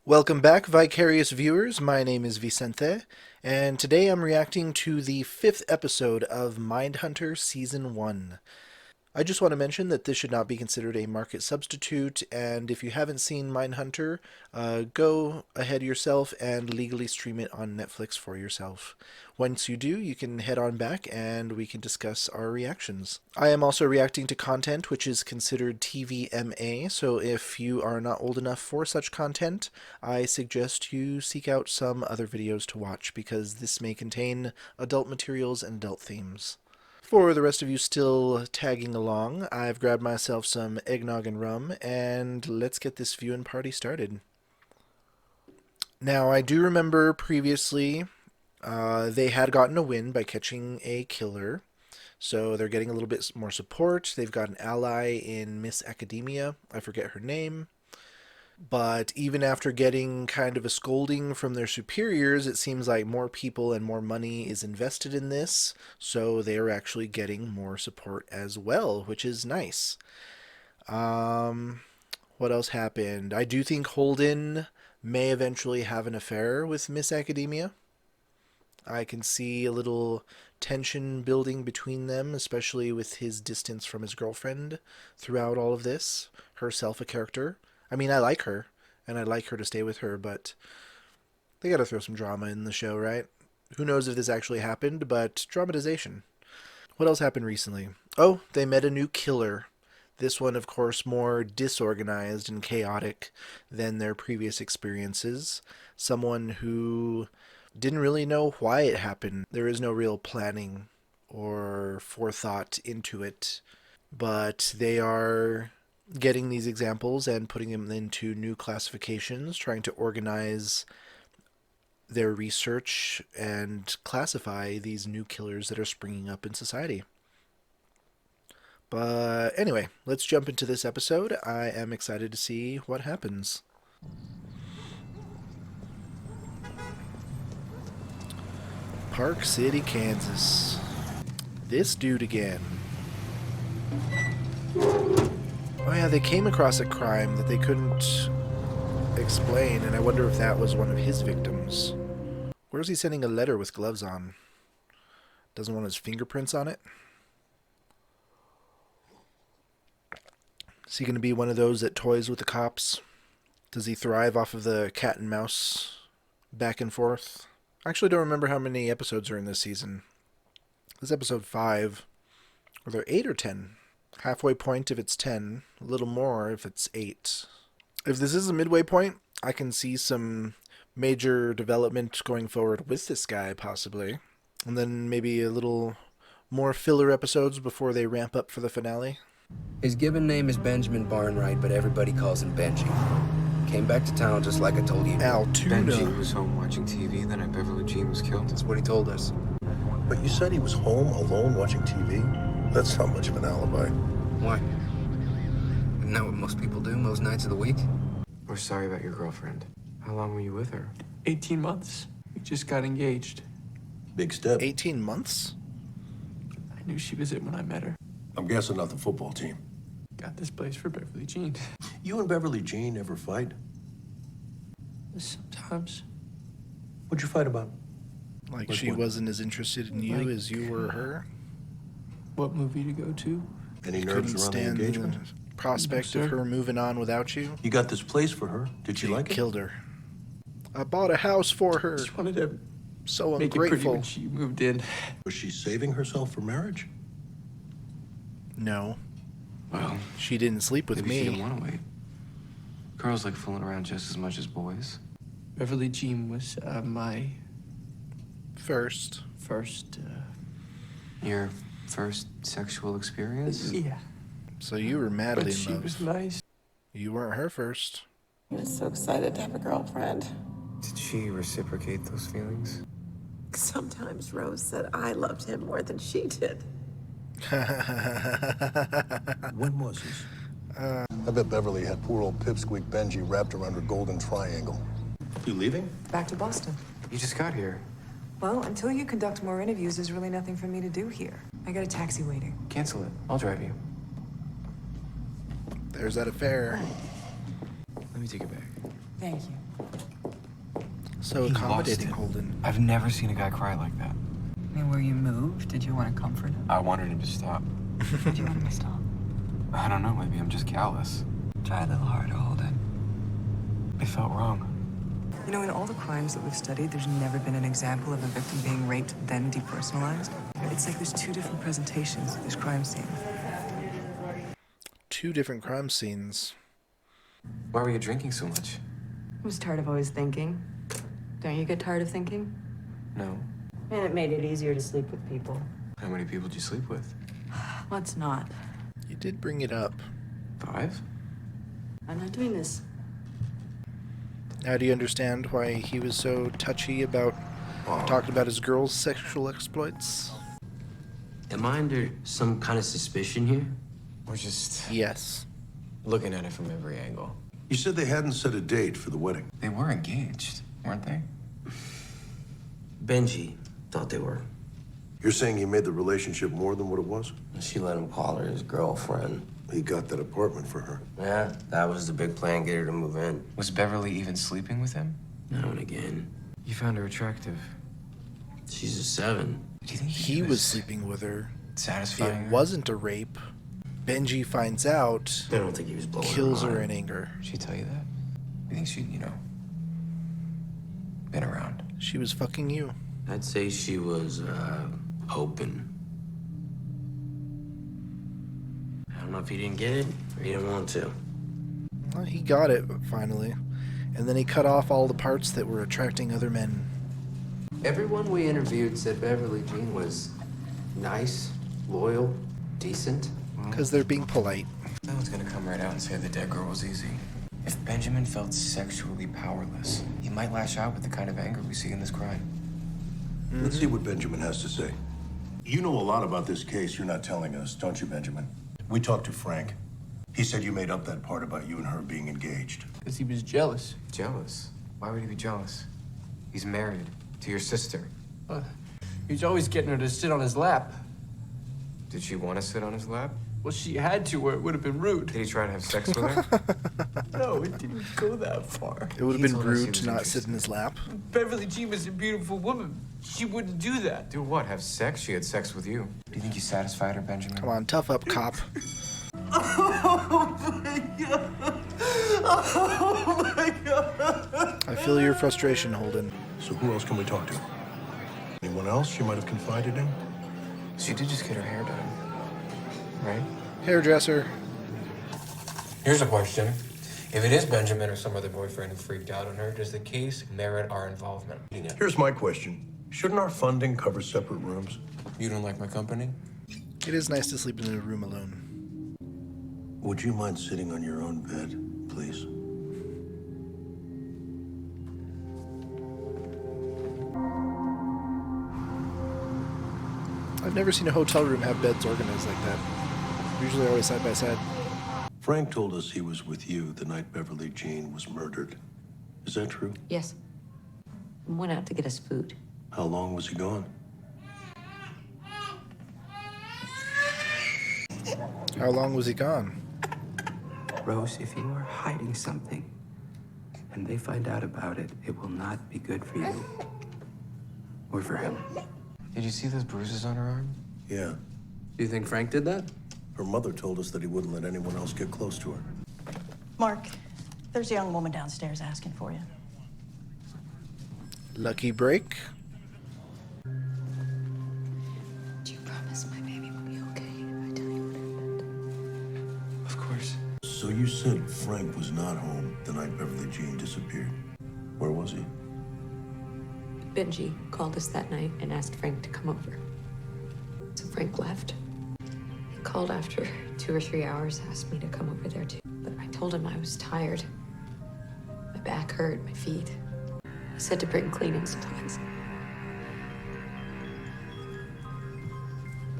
Welcome back, Vicarious viewers. My name is Vicente, and today I'm reacting to the 5th episode of Mindhunter Season 1. I just want to mention that this should not be considered a market substitute, and if you haven't seen Mindhunter, go ahead yourself and legally stream it on Netflix for yourself. Once you do, you can head on back and we can discuss our reactions. I am also reacting to content which is considered TVMA, so if you are not old enough for such content, I suggest you seek out some other videos to watch because this may contain adult materials and adult themes. For the rest of you still tagging along, I've grabbed myself some eggnog and rum, and let's get this viewing party started. Now, I do remember previously they had gotten a win by catching a killer, so they're getting a little bit more support. They've got an ally in Miss Academia. I forget her name. But even after getting kind of a scolding from their superiors, it seems like more people and more money is invested in this, so they are actually getting more support as well, which is nice. What else happened? I do think Holden may eventually have an affair with Miss Academia. I can see a little tension building between them, especially with his distance from his girlfriend throughout all of this, herself a character. I mean, I like her, and I'd like her to stay with her, but they gotta throw some drama in the show, right? Who knows if this actually happened, but dramatization. What else happened recently? Oh, they met a new killer. This one, of course, more disorganized and chaotic than their previous experiences. Someone who didn't really know why it happened. There is no real planning or forethought into it, but they are getting these examples and putting them into new classifications, trying to organize their research and classify these new killers that are springing up in society. But anyway, let's jump into this episode. I am excited to see what happens. Park City, Kansas. This dude again. Oh yeah, they came across a crime that they couldn't explain, and I wonder if that was one of his victims. Where's he sending a letter with gloves on? Doesn't want his fingerprints on it? Is he going to be one of those that toys with the cops? Does he thrive off of the cat and mouse back and forth? I actually don't remember how many episodes are in this season. This is episode 5. Are there 8 or 10? Halfway point if it's 10, a little more if it's 8. If this is a midway point, I can see some major development going forward with this guy, possibly. And then maybe a little more filler episodes before they ramp up for the finale. His given name is Benjamin Barnwright, but everybody calls him Benjy. Came back to town just like I told you. Altuna. Benjy was home watching TV the night Beverly Jean was killed. That's what he told us. But you said he was home alone watching TV? That's not much of an alibi. Why? Isn't that what most people do most nights of the week? We're sorry about your girlfriend. How long were you with her? 18 months. We just got engaged. Big step. 18 months? I knew she was it when I met her. I'm guessing not the football team. Got this place for Beverly Jean. You and Beverly Jean ever fight? Sometimes. What'd you fight about? Like Which she one? wasn't as interested in you Like, as you were her? What movie to go to? Any Couldn't nerves around the stand engagement? the prospect No, of sir. her moving on without you? You got this place for her. Did she You like it? killed her. I bought a house for her. Just wanted to So make it pretty ungrateful. when she moved in. Was she saving herself for marriage? No, Well, she didn't sleep with maybe she didn't me. want to wait. Girls like fooling around just as much as boys. Beverly Jean was my First. first. Your first sexual experience? Yeah. So you were madly But in she love. was nice. You weren't her first. He was so excited to have a girlfriend. Did she reciprocate those feelings? Sometimes Rose said I loved him more than she did. When was this? I bet Beverly had poor old pipsqueak Benjy wrapped around her golden triangle. You leaving? Back to Boston. You just got here. Well, until you conduct more interviews, there's really nothing for me to do here. I got a taxi waiting. Cancel it. I'll drive you. There's that affair. Let me take it back. Thank you. So He accommodating, lost it. Holden. I've never seen a guy cry like that. I mean, were you moved? Did you want to comfort him? I wanted him to stop. Did you want him to stop? I don't know, maybe I'm just callous. Try a little harder, Holden. It felt wrong. You know, in all the crimes that we've studied, there's never been an example of a victim being raped, then depersonalized. It's like there's two different presentations of this crime scene. Two different crime scenes. Why were you drinking so much? I was tired of always thinking. Don't you get tired of thinking? No. And it made it easier to sleep with people. How many people did you sleep with? Let's not. You did bring it up. 5? I'm not doing this. Now do you understand why he was so touchy about talking about his girl's sexual exploits? Am I under some kind of suspicion here? We're just Yes. looking at it from every angle. You said they hadn't set a date for the wedding. They were engaged, weren't they? Benjy thought they were. You're saying he made the relationship more than what it was? She let him call her his girlfriend. He got that apartment for her. Yeah, that was the big plan, get her to move in. Was Beverly even sleeping with him? Now and again. You found her attractive. She's a 7. Do you think He was sleeping with her. satisfying It her? wasn't a rape. Benjy finds out, I don't think he was blowing kills her mind. in anger. She'd tell you that? You think she'd, been around? She was fucking you. I'd say she was, open. I don't know if he didn't get it or he didn't want to. Well, he got it, finally. And then he cut off all the parts that were attracting other men. Everyone we interviewed said Beverly Jean was nice, loyal, decent. Because they're being polite. No one's gonna come right out and say the dead girl was easy. If Benjamin felt sexually powerless, he might lash out with the kind of anger we see in this crime. Let's see what Benjamin has to say. You know a lot about this case you're not telling us, don't you, Benjamin? We talked to Frank. He said you made up that part about you and her being engaged. Because he was jealous. Jealous? Why would he be jealous? He's married to your sister. He was always getting her to sit on his lap. Did she want to sit on his lap? Well, she had to, or it would have been rude. Did he try to have sex with her? No, it didn't go that far. It would have He been told us he rude was to not interested. sit in his lap. Beverly Jean was a beautiful woman. She wouldn't do that. Do what? Have sex? She had sex with you. Do you think you satisfied her, Benjamin? Come on, tough up, cop. I feel your frustration, Holden. So who else can we talk to? Anyone else she might have confided in? She did just get her hair done, right? Hairdresser. Here's a question. If it is Benjamin or some other boyfriend who freaked out on her, does the case merit our involvement? Here's my question. Shouldn't our funding cover separate rooms? You don't like my company? It is nice to sleep in a room alone. Would you mind sitting on your own bed, please? I've never seen a hotel room have beds organized like that. Usually always side by side. Frank told us he was with you the night Beverly Jean was murdered. Is that true? Yes. Went out to get us food. How long was he gone? How long was he gone? Rose, if you are hiding something and they find out about it, it will not be good for you or for him. Did you see those bruises on her arm? Yeah. Do you think Frank did that? Her mother told us that he wouldn't let anyone else get close to her. Mark, there's a young woman downstairs asking for you. Lucky break. Do you promise my baby will be okay if I tell you what happened? Of course. So you said Frank was not home the night Beverly Jean disappeared. Where was he? Benjy called us that night and asked Frank to come over. So Frank left. He called after 2 or 3 hours, asked me to come over there too. But I told him I was tired. My back hurt, my feet. He said to bring cleaning supplies.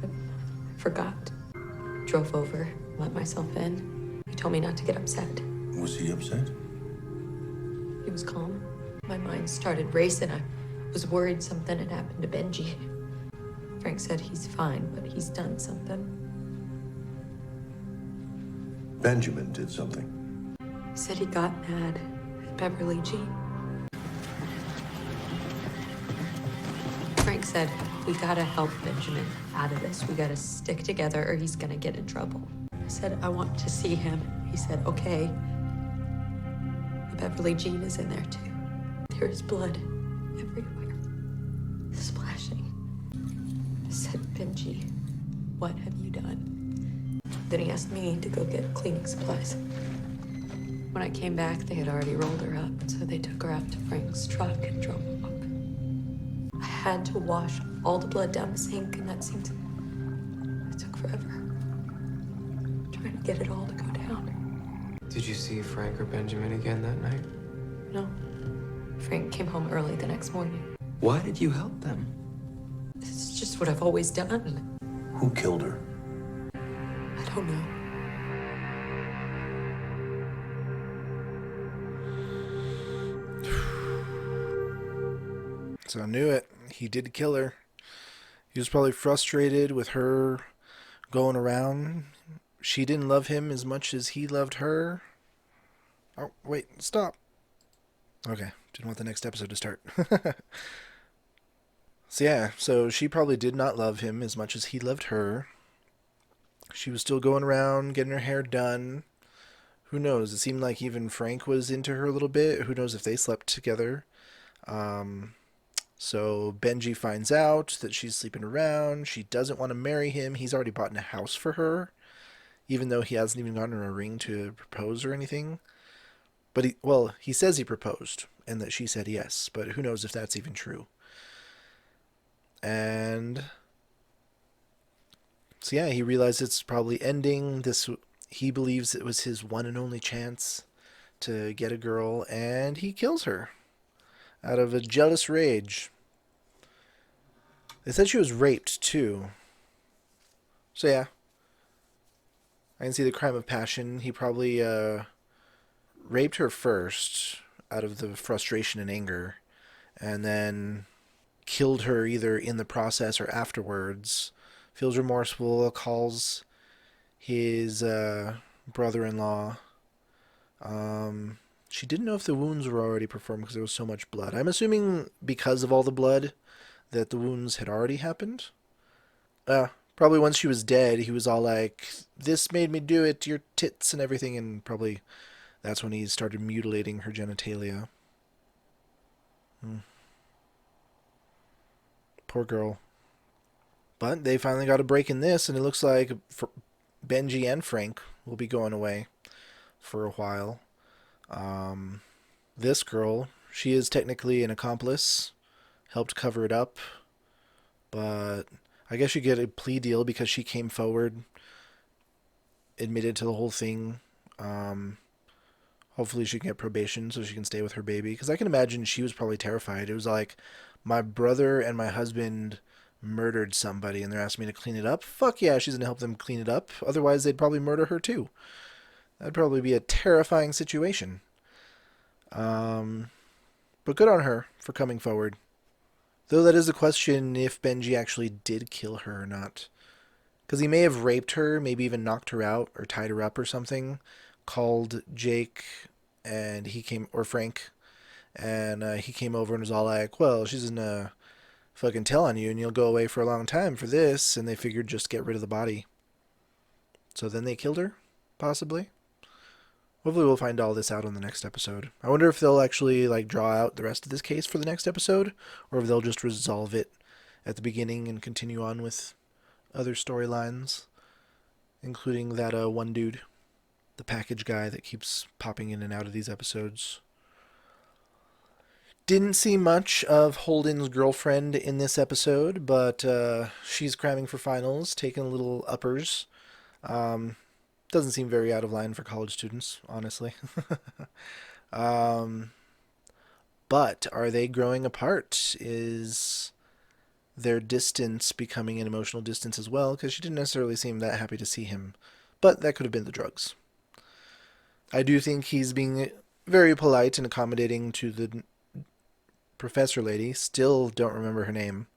But I forgot. Drove over, let myself in. He told me not to get upset. Was he upset? He was calm. My mind started racing. I was worried something had happened to Benjy. Frank said he's fine, but he's done something. Benjamin did something. He said he got mad at Beverly Jean. Frank said, we gotta help Benjamin out of this. We gotta stick together or he's gonna get in trouble. I said, I want to see him. He said, okay. Beverly Jean is in there too. There is blood everywhere. Splashing. I said, Benjy, what have you done? Then he asked me to go get cleaning supplies. When I came back, they had already rolled her up, so they took her out to Frank's truck and drove her up. I had to wash all the blood down the sink, and it took forever. Trying to get it all to go down. Did you see Frank or Benjamin again that night? No. Frank came home early the next morning. Why did you help them? This is just what I've always done. Who killed her? I don't know. So I knew it. He did kill her. He was probably frustrated with her going around. She didn't love him as much as he loved her. Oh, wait, stop. Okay, didn't want the next episode to start. So yeah, so she probably did not love him as much as he loved her. She was still going around, getting her hair done. Who knows? It seemed like even Frank was into her a little bit. Who knows if they slept together. So Benjy finds out that she's sleeping around. She doesn't want to marry him. He's already bought a house for her, even though he hasn't even gotten her a ring to propose or anything. But he says he proposed and that she said yes, but who knows if that's even true. And so yeah, he realized it's probably ending. He believes it was his one and only chance to get a girl, and he kills her out of a jealous rage. They said she was raped too. So yeah, I can see the crime of passion. He probably raped her first out of the frustration and anger, and then killed her either in the process or afterwards. Feels remorseful, calls his brother-in-law. She didn't know if the wounds were already performed because there was so much blood. I'm assuming because of all the blood that the wounds had already happened. Probably once she was dead, he was all like, this made me do it, your tits and everything, and probably that's when he started mutilating her genitalia. Poor girl. But they finally got a break in this, and it looks like Benjy and Frank will be going away for a while. This girl, she is technically an accomplice, helped cover it up, but I guess she get a plea deal because she came forward, admitted to the whole thing. Hopefully she can get probation so she can stay with her baby, because I can imagine she was probably terrified. It was like, my brother and my husband murdered somebody and they're asking me to clean it up. Fuck yeah, she's gonna help them clean it up. Otherwise they'd probably murder her too. That'd probably be a terrifying situation. But good on her for coming forward. Though that is a question if Benjy actually did kill her or not. Because he may have raped her, maybe even knocked her out or tied her up or something. Called Jake and or Frank, and he came over and was all like, well, she's gonna fucking tell on you and you'll go away for a long time for this, and they figured just get rid of the body. So then they killed her, possibly. Hopefully we'll find all this out on the next episode. I wonder if they'll actually draw out the rest of this case for the next episode, or if they'll just resolve it at the beginning and continue on with other storylines, including that one dude, the package guy that keeps popping in and out of these episodes. Didn't see much of Holden's girlfriend in this episode, but she's cramming for finals, taking little uppers. Doesn't seem very out of line for college students, honestly. But are they growing apart? Is their distance becoming an emotional distance as well? Because she didn't necessarily seem that happy to see him. But that could have been the drugs. I do think he's being very polite and accommodating to the professor lady. Still don't remember her name.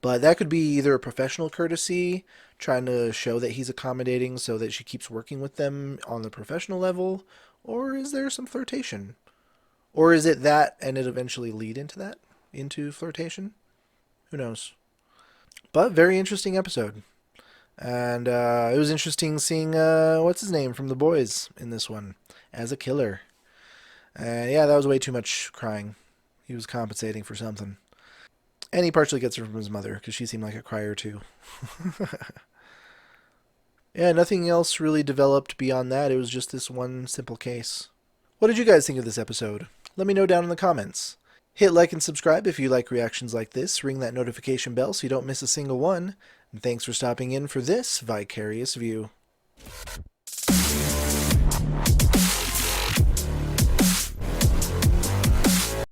But that could be either a professional courtesy, trying to show that he's accommodating so that she keeps working with them on the professional level, or is there some flirtation? Or is it that and it eventually lead into that? Into flirtation? Who knows? But very interesting episode. And it was interesting seeing, what's his name from The Boys in this one as a killer. And yeah, that was way too much crying. He was compensating for something. And he partially gets it from his mother, because she seemed like a crier too. Yeah, nothing else really developed beyond that. It was just this one simple case. What did you guys think of this episode? Let me know down in the comments. Hit like and subscribe if you like reactions like this. Ring that notification bell so you don't miss a single one. And thanks for stopping in for this Vicarious View.